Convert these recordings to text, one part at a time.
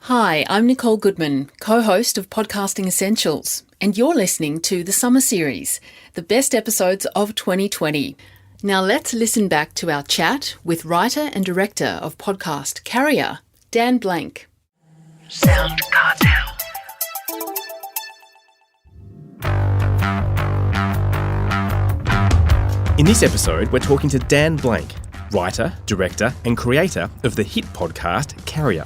Hi, I'm Nicole Goodman, co-host of Podcasting Essentials, and you're listening to the Summer Series, the best episodes of 2020. Now let's listen back to our chat with writer and director of podcast Carrier, Dan Blank. Sound Cartel. In this episode, we're talking to Dan Blank, writer, director, and creator of the hit podcast Carrier.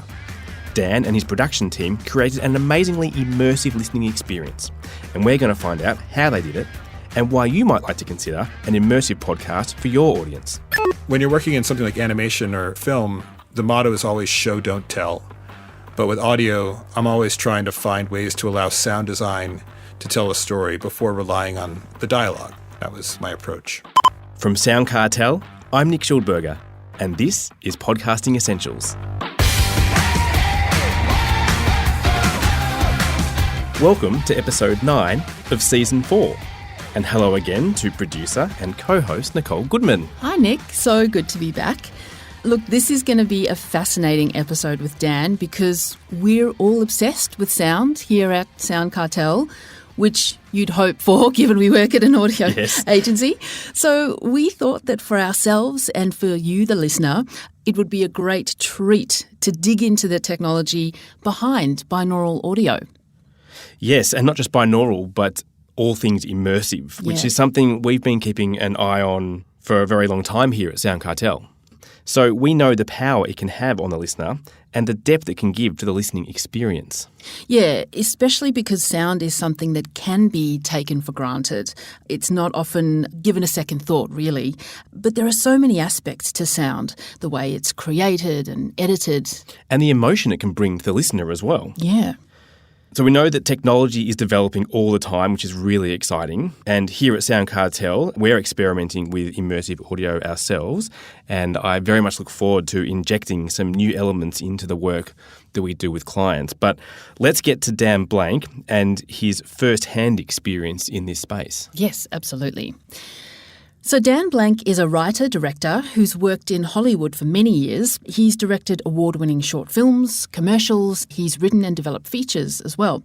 Dan and his production team created an amazingly immersive listening experience, and we're going to find out how they did it and why you might like to consider an immersive podcast for your audience. When you're working in something like animation or film, the motto is always show, don't tell. But with audio, I'm always trying to find ways to allow sound design to tell a story before relying on the dialogue. That was my approach. From Sound Cartel, I'm Nick Schildberger, and this is Podcasting Essentials. Welcome to episode 9 of season 4. And hello again to producer and co-host Nicole Goodman. Hi Nick, so good to be back. Look, this is going to be a fascinating episode with Dan because we're all obsessed with sound here at Sound Cartel, which you'd hope for given we work at an audio agency. So we thought that for ourselves and for you, the listener, it would be a great treat to dig into the technology behind binaural audio. Yes, and not just binaural, but all things immersive, which is something we've been keeping an eye on for a very long time here at Sound Cartel. So we know the power it can have on the listener and the depth it can give to the listening experience. Yeah, especially because sound is something that can be taken for granted. It's not often given a second thought, really. But there are so many aspects to sound, the way it's created and edited. And the emotion it can bring to the listener as well. Yeah. So we know that technology is developing all the time, which is really exciting. And here at Sound Cartel, we're experimenting with immersive audio ourselves. And I very much look forward to injecting some new elements into the work that we do with clients. But let's get to Dan Blank and his first-hand experience in this space. Yes, absolutely. So Dan Blank is a writer-director who's worked in Hollywood for many years. He's directed award-winning short films, commercials, he's written and developed features as well.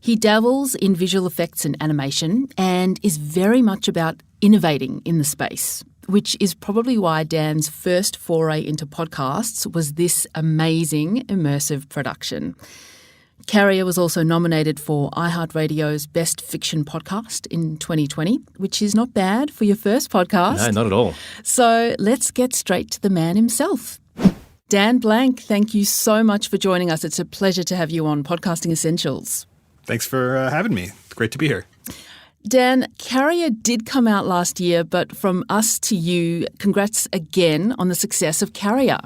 He dabbles in visual effects and animation and is very much about innovating in the space, which is probably why Dan's first foray into podcasts was this amazing immersive production. Carrier was also nominated for iHeartRadio's Best Fiction Podcast in 2020, which is not bad for your first podcast. No, not at all. So let's get straight to the man himself. Dan Blank, thank you so much for joining us. It's a pleasure to have you on Podcasting Essentials. Thanks for having me. It's great to be here. Dan, Carrier did come out last year, but from us to you, congrats again on the success of Carrier.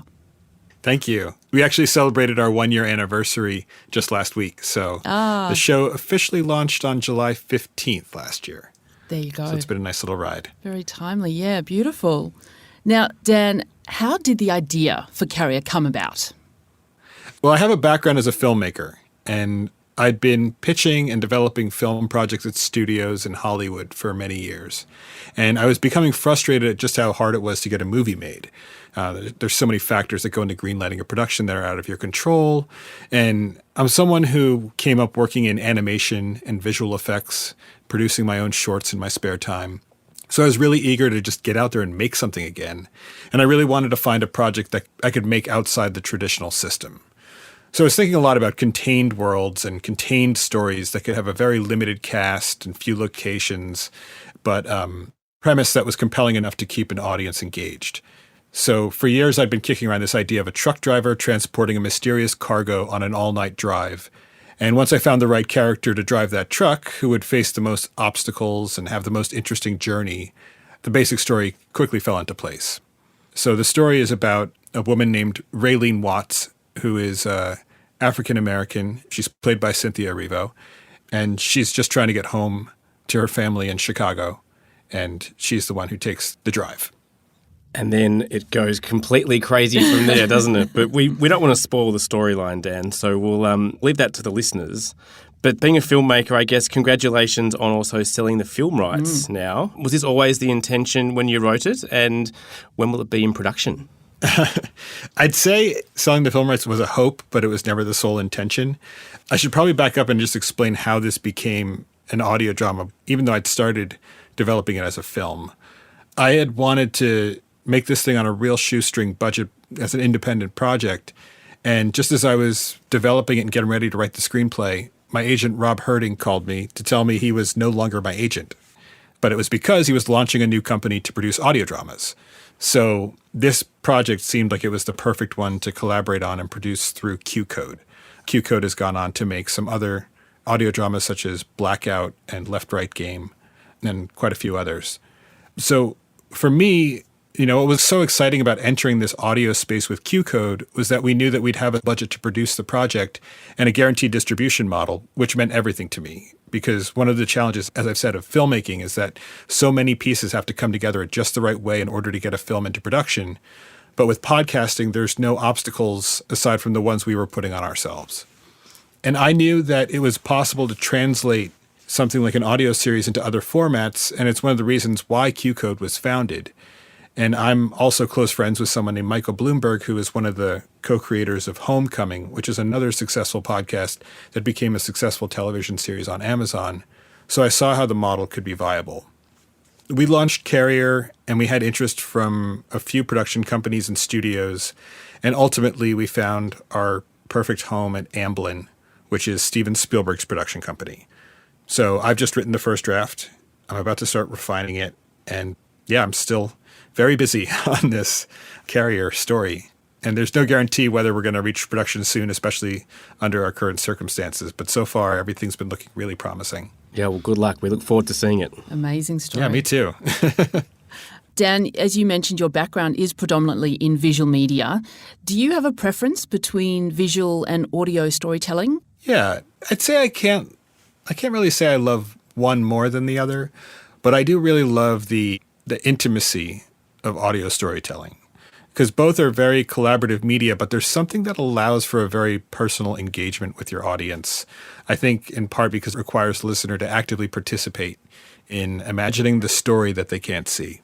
Thank you. We actually celebrated our 1-year anniversary just last week. So the show officially launched on July 15th last year. There you go. So it's been a nice little ride. Very timely. Yeah, beautiful. Now, Dan, how did the idea for Carrier come about? Well, I have a background as a filmmaker, and I'd been pitching and developing film projects at studios in Hollywood for many years. And I was becoming frustrated at just how hard it was to get a movie made. There's so many factors that go into greenlighting a production that are out of your control. And I'm someone who came up working in animation and visual effects, producing my own shorts in my spare time. So I was really eager to just get out there and make something again. And I really wanted to find a project that I could make outside the traditional system. So I was thinking a lot about contained worlds and contained stories that could have a very limited cast and few locations, but premise that was compelling enough to keep an audience engaged. So for years, I'd been kicking around this idea of a truck driver transporting a mysterious cargo on an all-night drive. And once I found the right character to drive that truck, who would face the most obstacles and have the most interesting journey, the basic story quickly fell into place. So the story is about a woman named Raylene Watts, who is African-American. She's played by Cynthia Erivo, and she's just trying to get home to her family in Chicago, and she's the one who takes the drive. And then it goes completely crazy from there, doesn't it? But we don't want to spoil the storyline, Dan, so we'll leave that to the listeners. But being a filmmaker, I guess, congratulations on also selling the film rights now. Was this always the intention when you wrote it? And when will it be in production? I'd say selling the film rights was a hope, but it was never the sole intention. I should probably back up and just explain how this became an audio drama, even though I'd started developing it as a film. I had wanted to make this thing on a real shoestring budget as an independent project. And just as I was developing it and getting ready to write the screenplay, my agent, Rob Herding, called me to tell me he was no longer my agent. But it was because he was launching a new company to produce audio dramas. So this project seemed like it was the perfect one to collaborate on and produce through Q-Code. Q-Code has gone on to make some other audio dramas such as Blackout and Left Right Game and quite a few others. So for me, what was so exciting about entering this audio space with Q-Code was that we knew that we'd have a budget to produce the project and a guaranteed distribution model, which meant everything to me. Because one of the challenges, as I've said, of filmmaking is that so many pieces have to come together at just the right way in order to get a film into production. But with podcasting, there's no obstacles aside from the ones we were putting on ourselves. And I knew that it was possible to translate something like an audio series into other formats, and it's one of the reasons why Q-Code was founded. And I'm also close friends with someone named Michael Bloomberg, who is one of the co-creators of Homecoming, which is another successful podcast that became a successful television series on Amazon. So I saw how the model could be viable. We launched Carrier, and we had interest from a few production companies and studios. And ultimately, we found our perfect home at Amblin, which is Steven Spielberg's production company. So I've just written the first draft. I'm about to start refining it. And yeah, I'm still very busy on this Carrier story. And there's no guarantee whether we're going to reach production soon, especially under our current circumstances. But so far, everything's been looking really promising. Yeah, well, good luck. We look forward to seeing it. Amazing story. Yeah, me too. Dan, as you mentioned, your background is predominantly in visual media. Do you have a preference between visual and audio storytelling? Yeah, I'd say I can't really say I love one more than the other, but I do really love the intimacy of audio storytelling, because both are very collaborative media, but there's something that allows for a very personal engagement with your audience. I think in part because it requires the listener to actively participate in imagining the story that they can't see.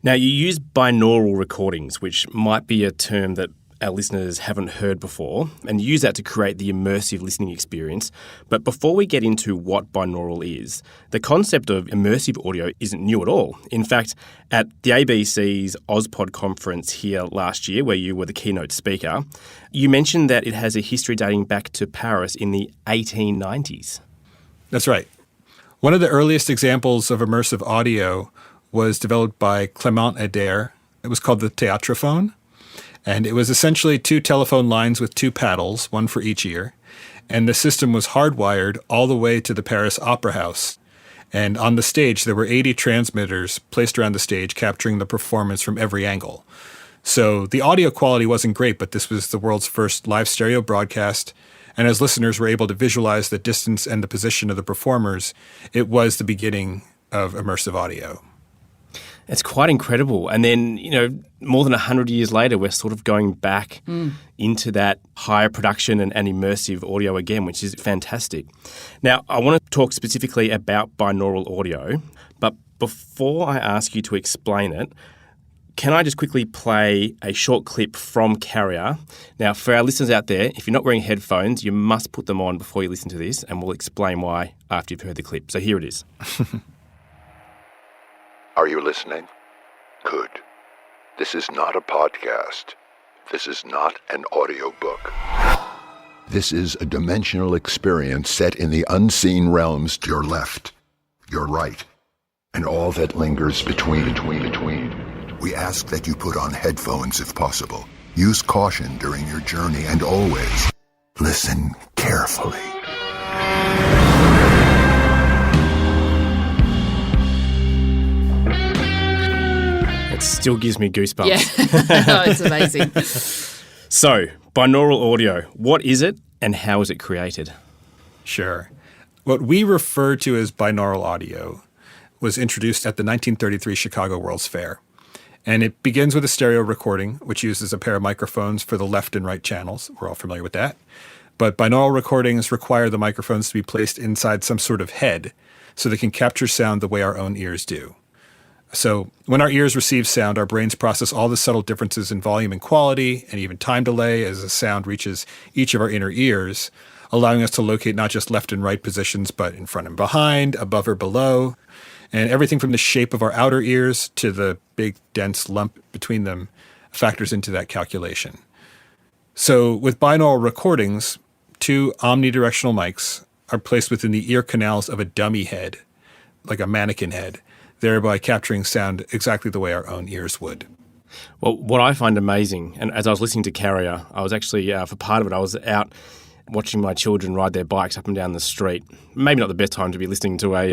Now, you use binaural recordings, which might be a term that our listeners haven't heard before, and use that to create the immersive listening experience. But before we get into what binaural is, the concept of immersive audio isn't new at all. In fact, at the ABC's AusPod conference here last year, where you were the keynote speaker, you mentioned that it has a history dating back to Paris in the 1890s. That's right. One of the earliest examples of immersive audio was developed by Clément Ader. It was called the théâtrophone. And it was essentially two telephone lines with two paddles, one for each ear. And the system was hardwired all the way to the Paris Opera House. And on the stage, there were 80 transmitters placed around the stage, capturing the performance from every angle. So the audio quality wasn't great, but this was the world's first live stereo broadcast. And as listeners were able to visualize the distance and the position of the performers, it was the beginning of immersive audio. It's quite incredible. And then, more than 100 years later, we're sort of going back into that higher production and immersive audio again, which is fantastic. Now, I want to talk specifically about binaural audio, but before I ask you to explain it, can I just quickly play a short clip from Carrier? Now, for our listeners out there, if you're not wearing headphones, you must put them on before you listen to this, and we'll explain why after you've heard the clip. So here it is. Are you listening? Good. This is not a podcast. This is not an audiobook. This is a dimensional experience set in the unseen realms to your left, your right, and all that lingers between. We ask that you put on headphones if possible. Use caution during your journey and always listen carefully. It still gives me goosebumps. Yeah, no, it's amazing. So, binaural audio, what is it and how is it created? Sure. What we refer to as binaural audio was introduced at the 1933 Chicago World's Fair. And it begins with a stereo recording, which uses a pair of microphones for the left and right channels. We're all familiar with that. But binaural recordings require the microphones to be placed inside some sort of head so they can capture sound the way our own ears do. So when our ears receive sound, our brains process all the subtle differences in volume and quality, and even time delay as the sound reaches each of our inner ears, allowing us to locate not just left and right positions, but in front and behind, above or below, and everything from the shape of our outer ears to the big, dense lump between them factors into that calculation. So with binaural recordings, 2 omnidirectional mics are placed within the ear canals of a dummy head, like a mannequin head, thereby capturing sound exactly the way our own ears would. Well, what I find amazing, and as I was listening to Carrier, I was actually, for part of it, I was out watching my children ride their bikes up and down the street. Maybe not the best time to be listening to a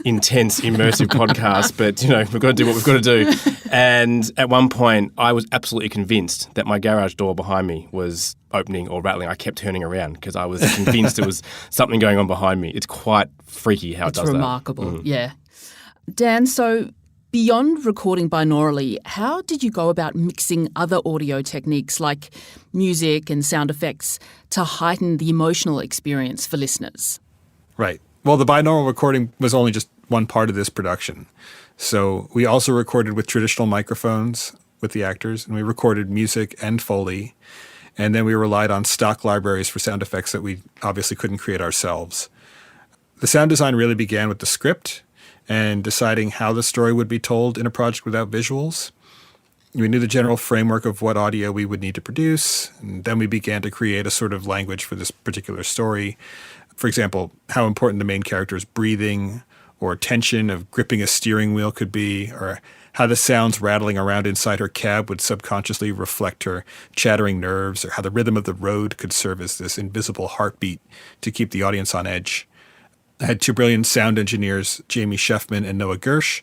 intense, immersive podcast, but, we've got to do what we've got to do. And at one point, I was absolutely convinced that my garage door behind me was opening or rattling. I kept turning around because I was convinced there was something going on behind me. It's quite freaky how it does that. It's remarkable, yeah. Dan, so beyond recording binaurally, how did you go about mixing other audio techniques like music and sound effects to heighten the emotional experience for listeners? Right. Well, the binaural recording was only just one part of this production. So we also recorded with traditional microphones with the actors, and we recorded music and Foley. And then we relied on stock libraries for sound effects that we obviously couldn't create ourselves. The sound design really began with the script and deciding how the story would be told in a project without visuals. We knew the general framework of what audio we would need to produce, and then we began to create a sort of language for this particular story. For example, how important the main character's breathing or tension of gripping a steering wheel could be, or how the sounds rattling around inside her cab would subconsciously reflect her chattering nerves, or how the rhythm of the road could serve as this invisible heartbeat to keep the audience on edge. I had 2 brilliant sound engineers, Jamie Sheffman and Noah Gersh,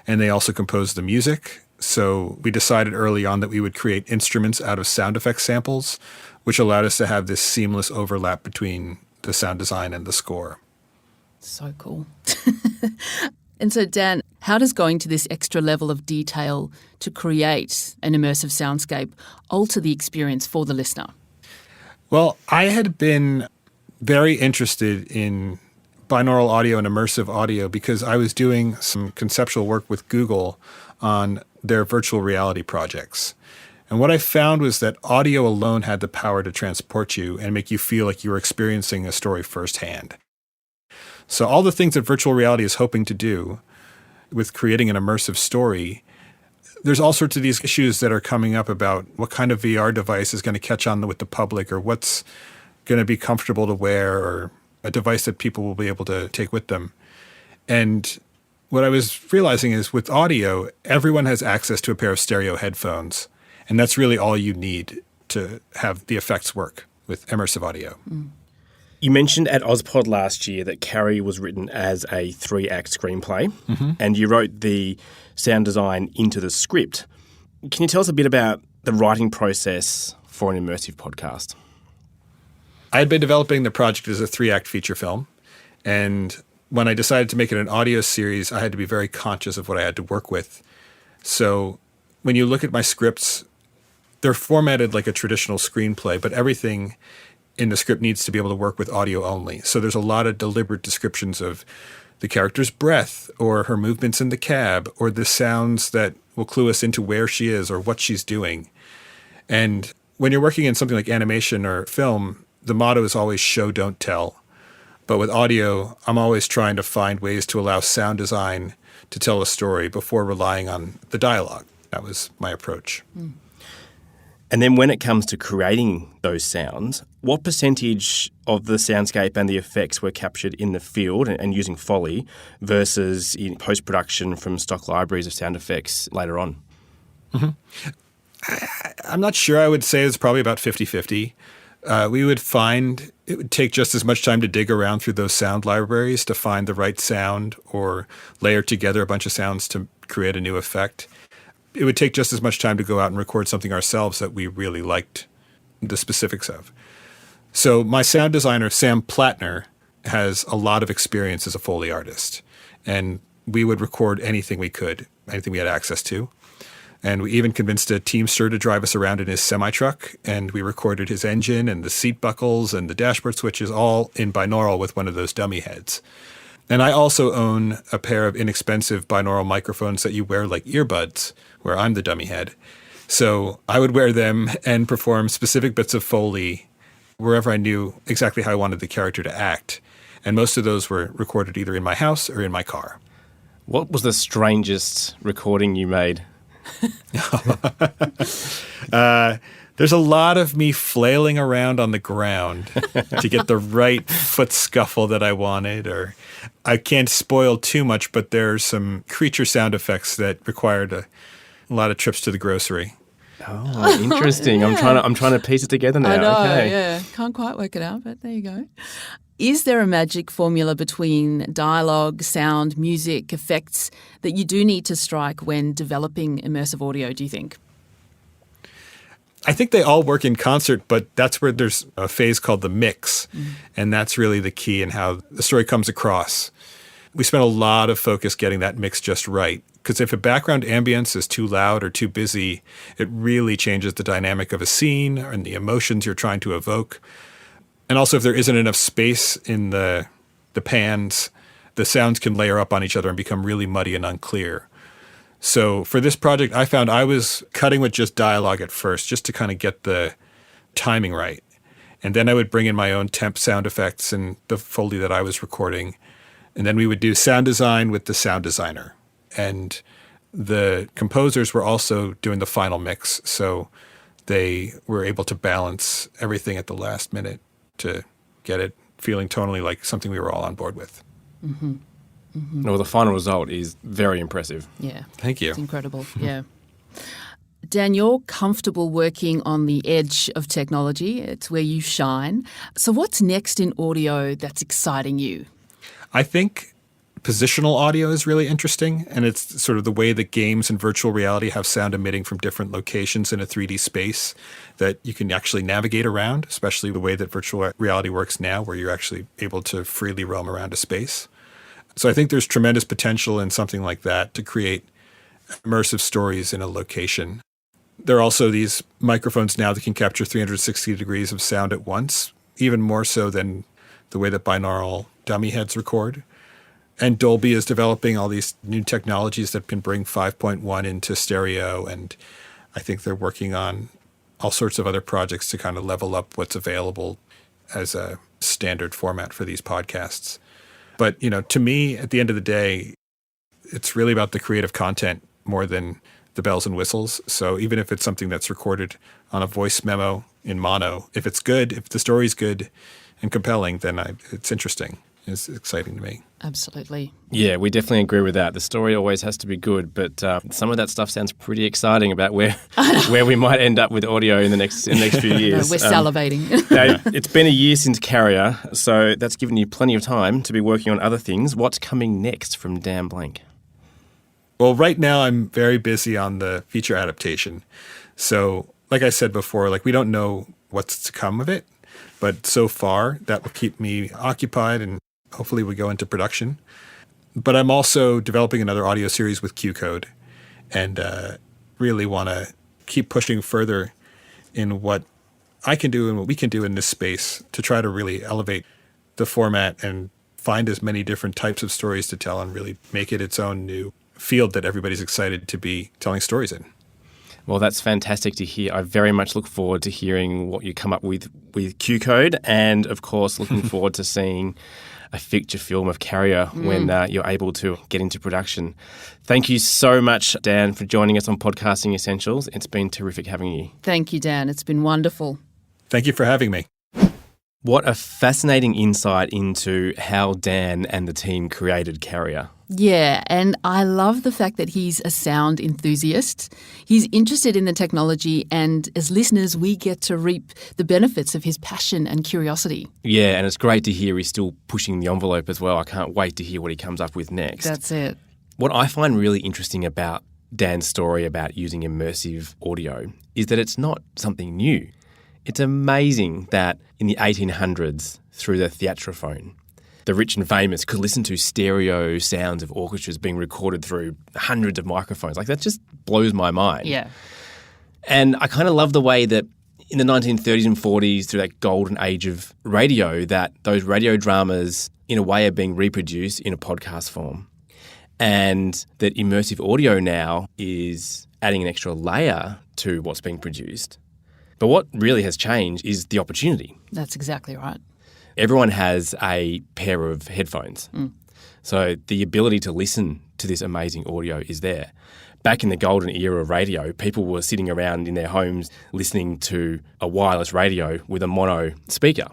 and they also composed the music. So we decided early on that we would create instruments out of sound effects samples, which allowed us to have this seamless overlap between the sound design and the score. So cool. And so, Dan, how does going to this extra level of detail to create an immersive soundscape alter the experience for the listener? Well, I had been very interested in binaural audio and immersive audio because I was doing some conceptual work with Google on their virtual reality projects. And what I found was that audio alone had the power to transport you and make you feel like you were experiencing a story firsthand. So all the things that virtual reality is hoping to do with creating an immersive story, there's all sorts of these issues that are coming up about what kind of VR device is going to catch on with the public, or what's going to be comfortable to wear, or a device that people will be able to take with them. And what I was realizing is with audio, everyone has access to a pair of stereo headphones. And that's really all you need to have the effects work with immersive audio. Mm. You mentioned at Ozpod last year that Carrie was written as a 3-act screenplay, and you wrote the sound design into the script. Can you tell us a bit about the writing process for an immersive podcast? I had been developing the project as a 3-act feature film, and when I decided to make it an audio series, I had to be very conscious of what I had to work with. So when you look at my scripts, they're formatted like a traditional screenplay, but everything in the script needs to be able to work with audio only. So there's a lot of deliberate descriptions of the character's breath, or her movements in the cab, or the sounds that will clue us into where she is or what she's doing. And when you're working in something like animation or film, the motto is always show, don't tell. But with audio, I'm always trying to find ways to allow sound design to tell a story before relying on the dialogue. That was my approach. Mm. And then when it comes to creating those sounds, what percentage of the soundscape and the effects were captured in the field and using Foley versus in post-production from stock libraries of sound effects later on? I'm not sure. I would say it's probably about 50-50. We would find it would take just as much time to dig around through those sound libraries to find the right sound or layer together a bunch of sounds to create a new effect. It would take just as much time to go out and record something ourselves that we really liked the specifics of. So my sound designer, Sam Plattner, has a lot of experience as a Foley artist. And we would record anything we could, anything we had access to. And we even convinced a Teamster to drive us around in his semi-truck. And we recorded his engine and the seat buckles and the dashboard switches all in binaural with one of those dummy heads. And I also own a pair of inexpensive binaural microphones that you wear like earbuds, where I'm the dummy head. So I would wear them and perform specific bits of Foley wherever I knew exactly how I wanted the character to act. And most of those were recorded either in my house or in my car. What was the strangest recording you made? There's a lot of me flailing around on the ground to get the right foot scuffle that I wanted. Or I can't spoil too much, but there's some creature sound effects that required a lot of trips to the grocery. Oh, interesting. Yeah. I'm trying to piece it together now. I know, Okay. yeah. Can't quite work it out, but there you go. Is there a magic formula between dialogue, sound, music, effects that you do need to strike when developing immersive audio, do you think? I think they all work in concert, but that's where there's a phase called the mix. And that's really the key in how the story comes across. We spent a lot of focus getting that mix just right. Because if a background ambience is too loud or too busy, it really changes the dynamic of a scene and the emotions you're trying to evoke. And also, if there isn't enough space in the pans, the sounds can layer up on each other and become really muddy and unclear. So for this project, I found I was cutting with just dialogue at first, just to kind of get the timing right. And then I would bring in my own temp sound effects and the Foley that I was recording. And then we would do sound design with the sound designer. And the composers were also doing the final mix. So they were able to balance everything at the last minute to get it feeling tonally like something we were all on board with. Mm-hmm. Mm-hmm. Well, the final result is very impressive. Yeah. Thank you. It's incredible. Yeah. Dan, you're comfortable working on the edge of technology. It's where you shine. So what's next in audio that's exciting you? I think positional audio is really interesting, and it's sort of the way that games and virtual reality have sound emitting from different locations in a 3D space that you can actually navigate around, especially the way that virtual reality works now, where you're actually able to freely roam around a space. So I think there's tremendous potential in something like that to create immersive stories in a location. There are also these microphones now that can capture 360 degrees of sound at once, even more so than the way that binaural dummy heads record. And Dolby is developing all these new technologies that can bring 5.1 into stereo, and I think they're working on all sorts of other projects to kind of level up what's available as a standard format for these podcasts. But, to me, at the end of the day, it's really about the creative content more than the bells and whistles. So even if it's something that's recorded on a voice memo in mono, if it's good, if the story's good and compelling, then it's interesting. It's exciting to me. Absolutely. Yeah, we definitely agree with that. The story always has to be good, but some of that stuff sounds pretty exciting about where we might end up with audio in the next few years. No, we're salivating. Now, it's been a year since Carrier, so that's given you plenty of time to be working on other things. What's coming next from Dan Blank? Well, right now I'm very busy on the feature adaptation. So, like I said before, we don't know what's to come of it, but so far that will keep me occupied and hopefully we go into production. But I'm also developing another audio series with Q-Code and really want to keep pushing further in what I can do and what we can do in this space to try to really elevate the format and find as many different types of stories to tell and really make it its own new field that everybody's excited to be telling stories in. Well, that's fantastic to hear. I very much look forward to hearing what you come up with Q-Code, and, of course, looking forward to seeing a feature film of Carrier when you're able to get into production. Thank you so much, Dan, for joining us on Podcasting Essentials. It's been terrific having you. Thank you, Dan. It's been wonderful. Thank you for having me. What a fascinating insight into how Dan and the team created Carrier. Yeah, and I love the fact that he's a sound enthusiast. He's interested in the technology, and as listeners, we get to reap the benefits of his passion and curiosity. Yeah, and it's great to hear he's still pushing the envelope as well. I can't wait to hear what he comes up with next. That's it. What I find really interesting about Dan's story about using immersive audio is that it's not something new. It's amazing that in the 1800s, through the theatrophone, the rich and famous could listen to stereo sounds of orchestras being recorded through hundreds of microphones. That just blows my mind. Yeah. And I kind of love the way that in the 1930s and 40s, through that golden age of radio, that those radio dramas, in a way, are being reproduced in a podcast form. And that immersive audio now is adding an extra layer to what's being produced. But what really has changed is the opportunity. That's exactly right. Everyone has a pair of headphones. So the ability to listen to this amazing audio is there. Back in the golden era of radio, people were sitting around in their homes listening to a wireless radio with a mono speaker.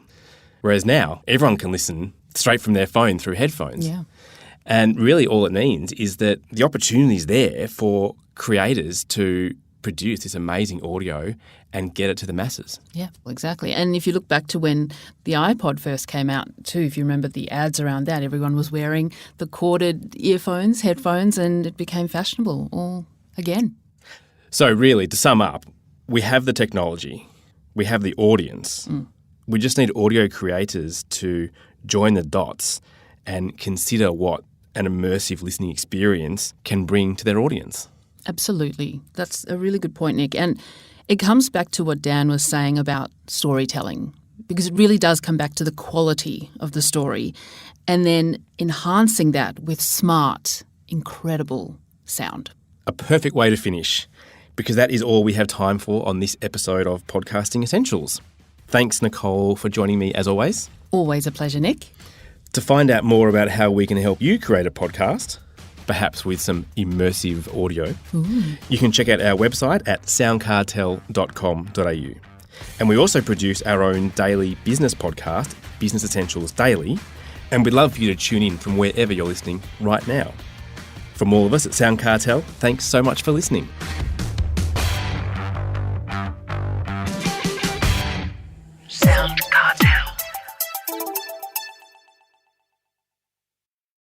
Whereas now, everyone can listen straight from their phone through headphones. Yeah. And really all it means is that the opportunity is there for creators to produce this amazing audio and get it to the masses. Yeah, well, exactly. And if you look back to when the iPod first came out too, if you remember the ads around that, everyone was wearing the corded earphones, headphones, and it became fashionable all again. So really, to sum up, we have the technology, we have the audience. We just need audio creators to join the dots and consider what an immersive listening experience can bring to their audience. Absolutely. That's a really good point, Nick. And it comes back to what Dan was saying about storytelling, because it really does come back to the quality of the story and then enhancing that with smart, incredible sound. A perfect way to finish, because that is all we have time for on this episode of Podcasting Essentials. Thanks, Nicole, for joining me as always. Always a pleasure, Nick. To find out more about how we can help you create a podcast, perhaps with some immersive audio, you can check out our website at soundcartel.com.au. And we also produce our own daily business podcast, Business Essentials Daily, and we'd love for you to tune in from wherever you're listening right now. From all of us at Sound Cartel, thanks so much for listening.